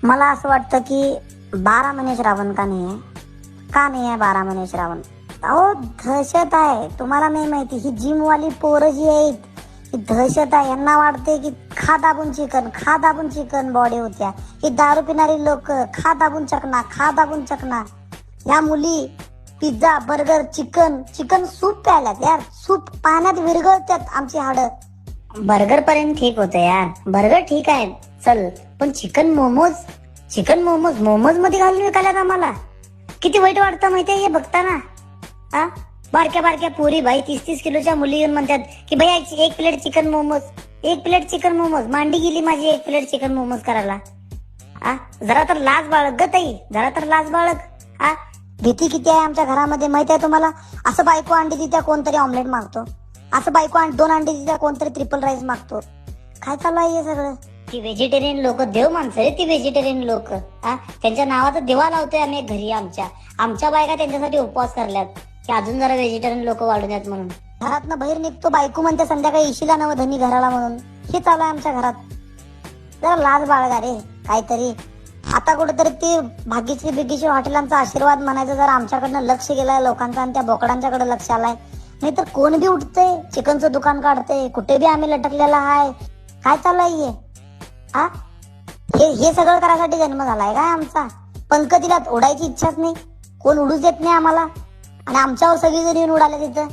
मला असं वाटतं की 12 महिने श्रावण का नाही आहे? का नाही आहे 12 महिने श्रावण? अहो दहशत आहे. तुम्हाला नाही माहिती, ही जिमवाली पोरं जी आहेत ही दहशत आहे. यांना वाटते की खा दाबून चिकन बॉडी होत्या. ही दारू पिणारी लोक खा दाबून चकना. या मुली पिझ्झा बर्गर चिकन सूप प्यायल्यात यार. सूप पाण्यात विरघळतात आमची हाडं. बर्गर पर्यंत ठीक होतं यार, बर्गर ठीक आहे चल, पण चिकन मोमोज मध्ये घालून विकायला आम्हाला किती वाईट वाटतं माहितीये हे बघताना. हा, बारक्या पोरी भाई 30-30 किलोच्या मुली येऊन म्हणतात की भाई एक प्लेट चिकन मोमोज मांडी गेली माझी एक प्लेट चिकन मोमोज करायला. जरा तर लाज बाळग ग ताई, जरा तर लाज बाळग. भीती किती आहे आमच्या घरामध्ये माहिती आहे तुम्हाला? असं बायको अंडी देत्या कोणतरी ऑमलेट मागतो, असं बायको 2 अंडी देत्या कोणतरी ट्रिपल राईस मागतो. काय चालू आहे हे सगळं? ती व्हेजिटेरियन लोक देव माणसं रे, ती व्हेजिटेरियन लोक. त्यांच्या नावाचा दिवा लावतोय आम्ही घरी. आमच्या बायका त्यांच्यासाठी उपवास करल्यात की अजून जरा व्हेजिटेरियन लोक वाढून यात म्हणून. घरातनं बाहेर निघतो, बायको म्हणते संध्याकाळी येशीला नव धनी घराला म्हणून. हे चालू आहे आमच्या घरात. जरा लाज बाळगा रे काहीतरी. आता कुठेतरी ते भाग्यश्री हॉटेलांचा आशीर्वाद म्हणायचं जरा आमच्याकडनं लक्ष गेलाय लोकांचा आणि त्या बोकडांच्याकडे लक्ष आलाय. नाही तर कोण बी उठतंय चिकनचं दुकान काढते, कुठे बी आम्ही लटकलेला आहे. काय चाललंय हे सगळं करायसाठी जन्म झालाय काय आमचा? पंख तिला ओढायची इच्छाच नाही, कोण उडूच देत नाही आम्हाला, आणि आमच्यावर सगळी जण येऊन उडाले तिथं.